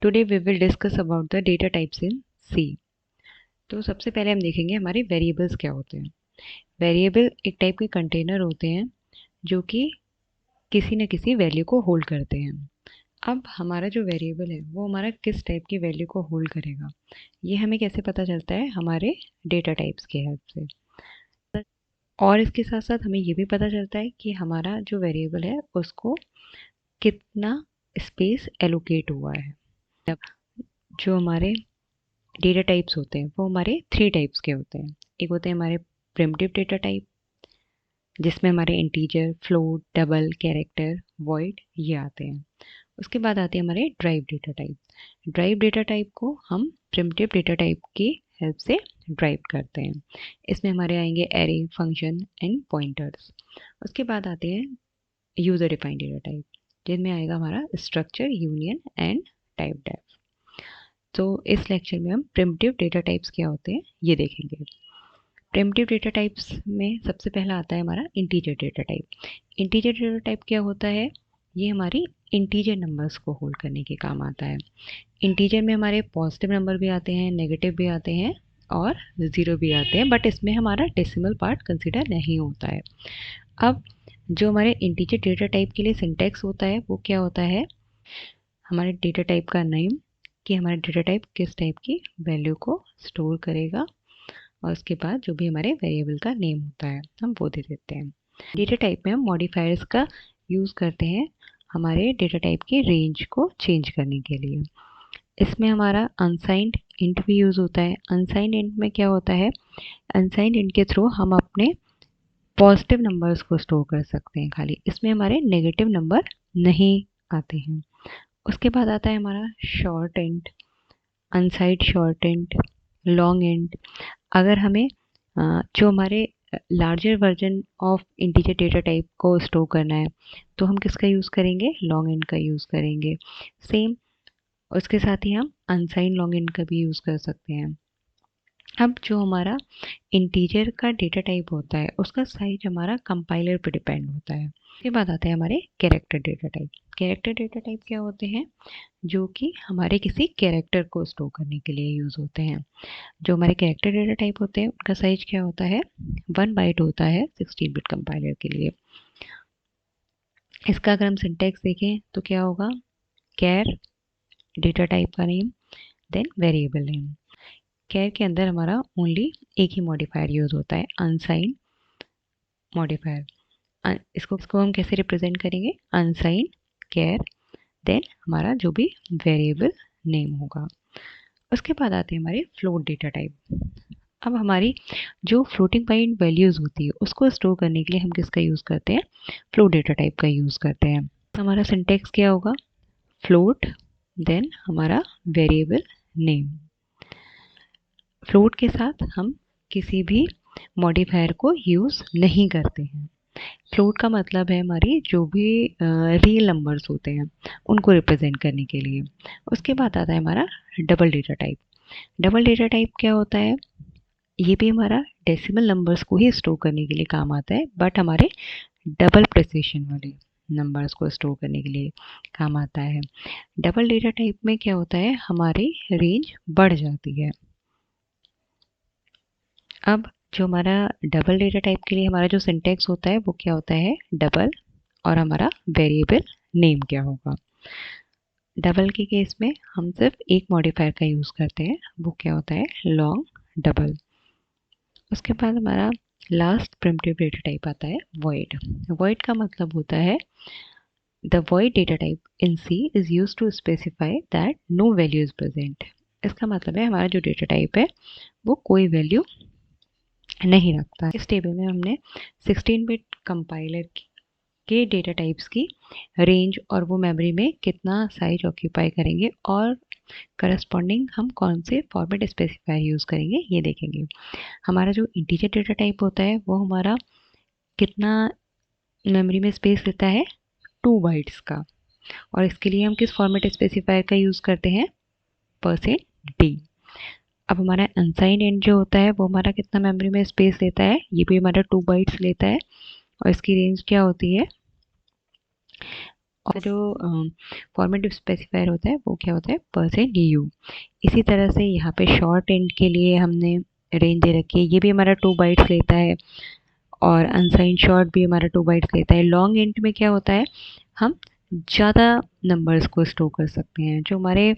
Today we will discuss about the data types in C. तो सबसे पहले हम देखेंगे हमारे वेरिएबल्स क्या होते हैं। वेरिएबल एक टाइप के कंटेनर होते हैं जो कि किसी न किसी वैल्यू को होल्ड करते हैं। अब हमारा जो वेरिएबल है वो हमारा किस टाइप की वैल्यू को होल्ड करेगा, ये हमें कैसे पता चलता है? हमारे डेटा टाइप्स की हेल्प से। और इसके साथ साथ हमें ये भी पता चलता है कि हमारा जो वेरिएबल है उसको कितना स्पेस एलोकेट हुआ है। अब जो हमारे डेटा टाइप्स होते हैं वो हमारे 3 टाइप्स के होते हैं। एक होते हैं हमारे प्रिमिटिव डेटा टाइप, जिसमें हमारे integer, float, double, character, void ये आते हैं। उसके बाद आते हैं हमारे drive data type. Drive data type को हम प्रिमिटिव डेटा टाइप की हेल्प से ड्राइव करते हैं। इसमें हमारे आएंगे एरे, फंक्शन एंड पॉइंटर्स। उसके बाद आते हैं यूजर डिफाइंड डेटा टाइप, जिनमें आएगा हमारा structure, union and typedef. तो इस लेक्चर में हम प्रिमिटिव डेटा टाइप्स क्या होते हैं ये देखेंगे। प्रिमिटिव डेटा टाइप्स में सबसे पहला आता है हमारा integer data type. Integer data type क्या होता है? ये हमारी इंटीजर नंबर्स को होल्ड करने के काम आता है। इंटीजर में हमारे पॉजिटिव नंबर भी आते हैं, नेगेटिव भी आते हैं और ज़ीरो भी आते हैं, बट इसमें हमारा डेसिमल पार्ट कंसिडर नहीं होता है। अब जो हमारे इंटीजर डेटा टाइप के लिए सिंटैक्स होता है वो क्या होता है? हमारे डेटा टाइप का नेम, कि हमारा डेटा टाइप किस टाइप की वैल्यू को स्टोर करेगा, और उसके बाद जो भी हमारे वेरिएबल का नेम होता है हम वो दे देते हैं। डेटा टाइप में हम मॉडिफायर्स का यूज़ करते हैं हमारे डेटा टाइप की रेंज को चेंज करने के लिए। इसमें हमारा अनसाइंड इंट भी यूज़ होता है। अनसाइंड इंट में क्या होता है? अनसाइंड इंट के थ्रू हम अपने पॉजिटिव नंबर्स को स्टोर कर सकते हैं खाली, इसमें हमारे नेगेटिव नंबर नहीं आते हैं। उसके बाद आता है हमारा short int, unsigned short int, long int. अगर हमें जो हमारे larger version of integer data type को स्टोर करना है तो हम किसका यूज़ करेंगे? लॉन्ग इंट का यूज़ करेंगे। सेम उसके साथ ही हम अनसाइंड लॉन्ग इंट का भी यूज़ कर सकते हैं। अब जो हमारा इंटीजर का डेटा टाइप होता है उसका साइज हमारा कंपाइलर पर डिपेंड होता है। उसके बाद आते हैं हमारे character data type. Character data type क्या होते हैं? जो कि हमारे किसी कैरेक्टर को स्टोर करने के लिए यूज़ होते हैं। जो हमारे कैरेक्टर डेटा टाइप होते हैं उनका साइज क्या होता है? 1 बाइट होता है 16 बिट कंपाइलर के लिए। इसका अगर हम सिंटैक्स देखें तो क्या होगा? कैर डेटा टाइप का नेम, देन वेरिएबल नेम। कैर के अंदर हमारा ओनली एक ही मॉडिफायर यूज़ होता है, अनसाइंड मॉडिफायर। इसको हम कैसे रिप्रेजेंट करेंगे? अनसाइंड कैर, देन हमारा जो भी वेरिएबल नेम होगा। उसके बाद आते हैं हमारे फ्लोट डेटा टाइप। अब हमारी जो फ्लोटिंग पॉइंट वैल्यूज़ होती है उसको स्टोर करने के लिए हम किसका यूज़ करते हैं? फ्लोट डेटा टाइप का यूज़ करते हैं। हमारा सिंटैक्स क्या होगा? फ्लोट, देन हमारा वेरिएबल नेम। फ्लोट के साथ हम किसी भी मॉडिफायर को यूज़ नहीं करते हैं। फ्लोट का मतलब है हमारी जो भी रियल नंबर्स होते हैं उनको रिप्रेजेंट करने के लिए। उसके बाद आता है हमारा double data type. Double data type क्या होता है? ये भी हमारा डेसिमल नंबर्स को ही स्टोर करने के लिए काम आता है, बट हमारे डबल प्रिसिशन वाले नंबर्स को स्टोर करने के लिए काम आता है। डबल डेटा टाइप में क्या होता है? हमारी रेंज बढ़ जाती है। अब जो हमारा डबल डेटा टाइप के लिए हमारा जो सिंटैक्स होता है वो क्या होता है? डबल, और हमारा वेरिएबल नेम क्या होगा? डबल के केस में हम सिर्फ एक मॉडिफायर का यूज़ करते हैं, वो क्या होता है? Long double. उसके बाद हमारा लास्ट प्रिमिटिव डेटा टाइप आता है वॉइड। वॉइड का मतलब होता है the void data type in C is use to specify that no value is present. इसका मतलब है हमारा जो डेटा टाइप है वो कोई वैल्यू नहीं रखता है। इस टेबल में हमने 16 बिट कंपाइलर के डेटा टाइप्स की रेंज और वो मेमोरी में कितना साइज ऑक्यूपाई करेंगे और करस्पॉन्डिंग हम कौन से फॉर्मेट स्पेसिफायर यूज़ करेंगे ये देखेंगे। हमारा जो इंटीजर डेटा टाइप होता है वो हमारा कितना मेमोरी में स्पेस लेता है? 2 बाइट्स का, और इसके लिए हम किस फॉर्मेट स्पेसिफायर का यूज़ करते हैं? %d। अब हमारा अनसाइंड इंट जो होता है वो हमारा कितना मेमोरी में स्पेस लेता है? ये भी हमारा 2 बाइट्स लेता है, और इसकी रेंज क्या होती है? और जो फॉर्मेट स्पेसिफायर होता है वो क्या होता है, %u। इसी तरह से यहाँ पे शॉर्ट एंड के लिए हमने रेंज दे रखी है, ये भी हमारा 2 बाइट्स लेता है और अनसाइन शॉर्ट भी हमारा 2 बाइट्स लेता है। लॉन्ग एंड में क्या होता है, हम ज़्यादा नंबर्स को स्टोर कर सकते हैं, जो हमारे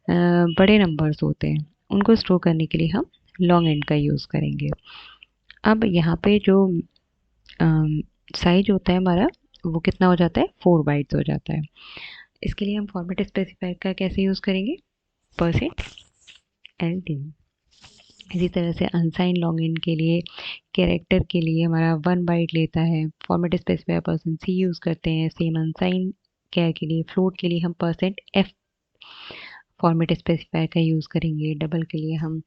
बड़े नंबर्स होते हैं उनको स्टोर करने के लिए हम लॉन्ग एंड का यूज़ करेंगे। अब यहाँ पे जो साइज होता है हमारा वो कितना हो जाता है, 4 बाइट्स हो जाता है। इसके लिए हम फॉर्मेट स्पेसिफायर का कैसे यूज़ करेंगे, %ld। इसी तरह से अनसाइन लॉन्ग इंट के लिए, कैरेक्टर के लिए हमारा 1 बाइट लेता है, फॉर्मेट स्पेसिफायर %c यूज़ करते हैं। सेम अनसाइन कैर के लिए, फ्लोट के लिए हम %f फॉर्मेट स्पेसिफायर का यूज़ करेंगे। डबल के लिए हम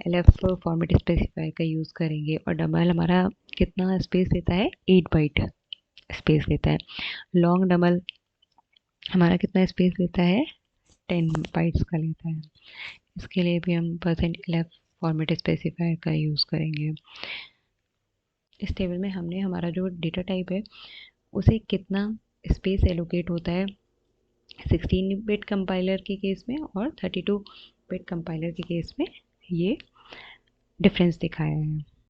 lf फॉर्मेट स्पेसिफायर का यूज़ करेंगे। और डबल हमारा कितना स्पेस लेता है, 8 बाइट स्पेस लेता है। लॉन्ग डबल हमारा कितना स्पेस लेता है, 10 बाइट्स का लेता है। इसके लिए भी हम %lf फॉर्मेट स्पेसिफायर का यूज़ करेंगे। इस टेबल में हमने हमारा जो डेटा टाइप है उसे कितना स्पेस एलोकेट होता है 16 बिट कंपाइलर के केस में और 32 बिट कंपाइलर के केस में, ये डिफरेंस दिखाया है।